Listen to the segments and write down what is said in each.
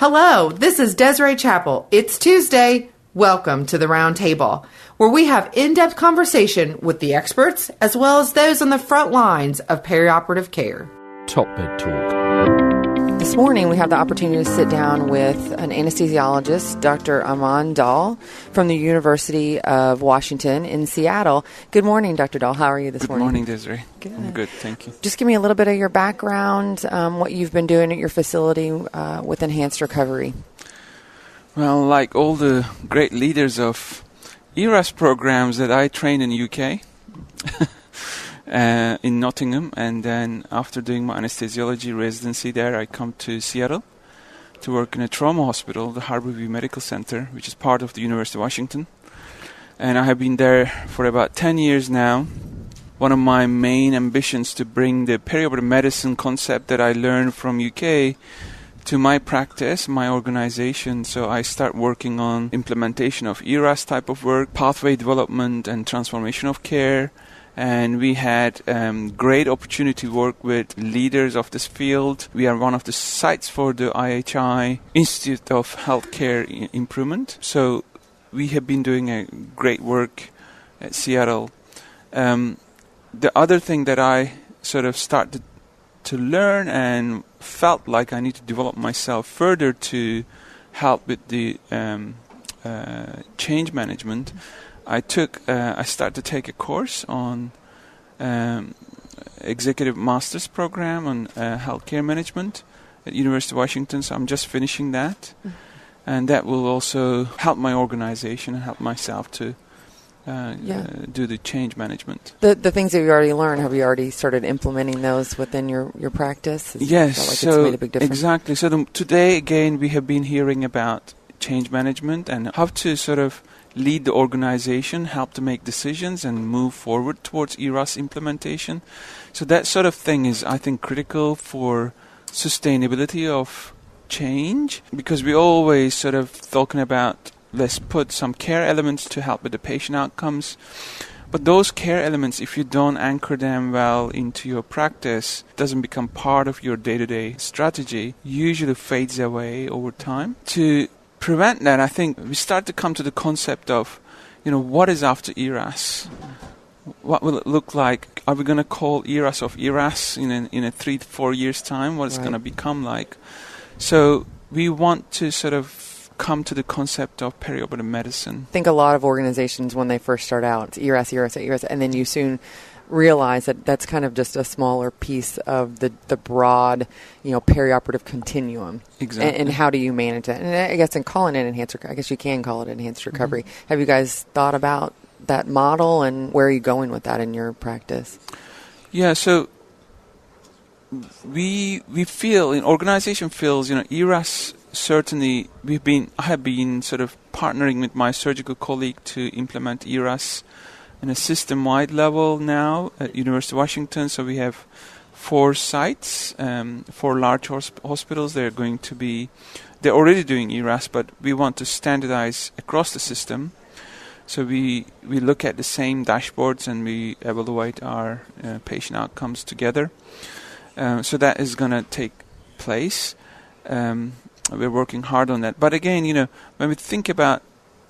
Hello, this is Desiree Chappell. It's Tuesday. Welcome to the Roundtable, where we have in-depth conversation with the experts as well as those on the front lines of perioperative care. Top Bed Talk. This morning we have the opportunity to sit down with an anesthesiologist, Dr. Arman Dagal from the University of Washington in Seattle. Good morning, Dr. Dagal. How are you this morning? Good morning, Desiree. Good. I'm good, thank you. Just give me a little bit of your background, what you've been doing at your facility with enhanced recovery. Well, like all the great leaders of ERAS programs that I trained in the UK, in Nottingham, and then after doing my anesthesiology residency there, I come to Seattle to work in a trauma hospital, the Harborview Medical Center, which is part of the University of Washington. And I have been there for about 10 years now. One of my main ambitions to bring the perioperative medicine concept that I learned from UK to my practice, my organization. So I start working on implementation of ERAS type of work, pathway development and transformation of care. And we had great opportunity to work with leaders of this field. We are one of the sites for the IHI Institute of Healthcare Improvement. So we have been doing a great work at Seattle. The other thing that I sort of started to learn and felt like I need to develop myself further to help with the change management, I started to take a course on executive master's program on healthcare management at University of Washington. So I'm just finishing that, and that will also help my organization and help myself to do the change management. The things that you already learned, have you already started implementing those within your practice? Yes, it's made a big difference? Exactly. So today again we have been hearing about change management and how to sort of lead the organization, help to make decisions and move forward towards ERAS implementation. So that sort of thing is, I think, critical for sustainability of change, because we're always sort of talking about let's put some care elements to help with the patient outcomes. But those care elements, if you don't anchor them well into your practice, doesn't become part of your day-to-day strategy, usually fades away over time. To prevent that, I think we start to come to the concept of, what is after ERAS? What will it look like? Are we going to call ERAS of ERAS in a 3 to 4 years' time? What it's going to become like? So we want to sort of come to the concept of perioperative medicine. I think a lot of organizations, when they first start out, it's ERAS, and then you soon realize that that's kind of just a smaller piece of the broad, perioperative continuum. Exactly. And how do you manage that? And I guess in calling it enhanced recovery, I guess you can call it enhanced recovery. Mm-hmm. Have you guys thought about that model, and where are you going with that in your practice? Yeah, so we feel, organization feels, ERAS. Certainly, I have been sort of partnering with my surgical colleague to implement ERAS in a system-wide level now at University of Washington. So we have 4 sites, 4 large hospitals. They're already doing ERAS, but we want to standardize across the system. So we look at the same dashboards and we evaluate our patient outcomes together. So that is going to take place. We're working hard on that. But again, when we think about,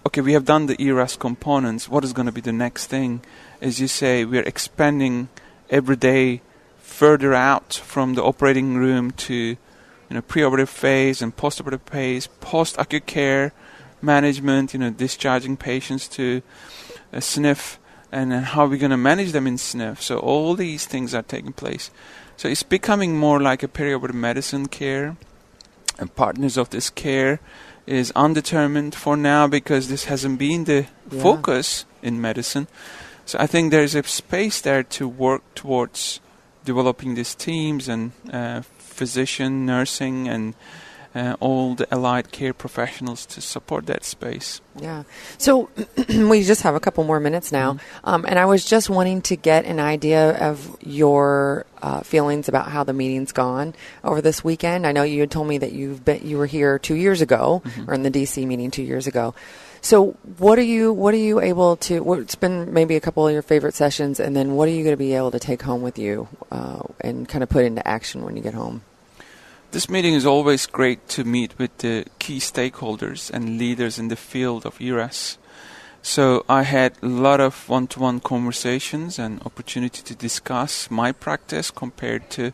okay, we have done the ERAS components, what is going to be the next thing? As you say, we're expanding every day further out from the operating room to preoperative phase and postoperative phase, post-acute care management, discharging patients to SNF, and then how we're going to manage them in SNF. So all these things are taking place. So it's becoming more like a perioperative medicine care. And partners of this care is undetermined for now, because this hasn't been the focus in medicine. So I think there's a space there to work towards developing these teams and physician, nursing, and all the allied care professionals to support that space. Yeah. So we just have a couple more minutes now. And I was just wanting to get an idea of your feelings about how the meeting's gone over this weekend. I know you had told me that you were here 2 years ago, or in the DC meeting 2 years ago. So what are you able to, it's been maybe a couple of your favorite sessions, and then what are you going to be able to take home with you and kind of put into action when you get home? This meeting is always great to meet with the key stakeholders and leaders in the field of ERAS. So I had a lot of one-to-one conversations and opportunity to discuss my practice compared to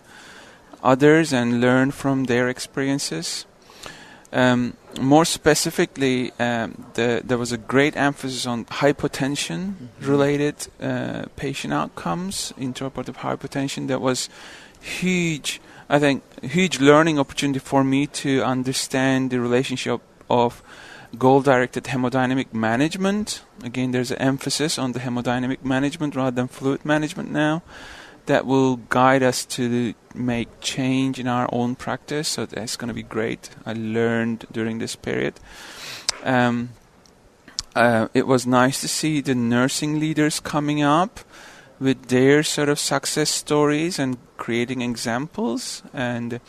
others and learn from their experiences. More specifically, there was a great emphasis on hypotension-related patient outcomes, intraoperative hypertension. That was huge learning opportunity for me to understand the relationship of goal-directed hemodynamic management. Again, there's an emphasis on the hemodynamic management rather than fluid management now. That will guide us to make change in our own practice. So that's going to be great. I learned during this period. It was nice to see the nursing leaders coming up with their sort of success stories and creating examples. And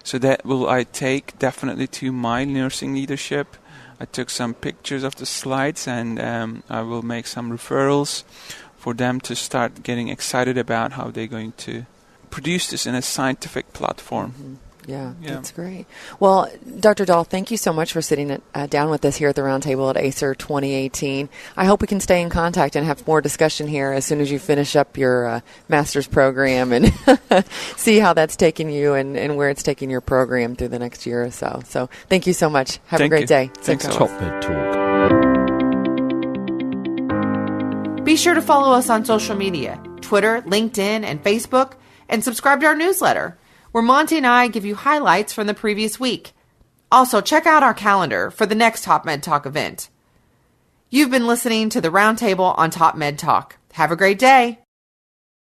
so that will I take definitely to my nursing leadership. I took some pictures of the slides, and I will make some referrals for them to start getting excited about how they're going to produce this in a scientific platform. Mm-hmm. Yeah, that's great. Well, Dr. Dahl, thank you so much for sitting down with us here at the Roundtable at ACER 2018. I hope we can stay in contact and have more discussion here as soon as you finish up your master's program and see how that's taking you and where it's taking your program through the next year or so. So thank you so much. Have a great day. Thanks. Top Med Talk. Be sure to follow us on social media, Twitter, LinkedIn, and Facebook, and subscribe to our newsletter, where Monty and I give you highlights from the previous week. Also, check out our calendar for the next Top Med Talk event. You've been listening to the Roundtable on Top Med Talk. Have a great day.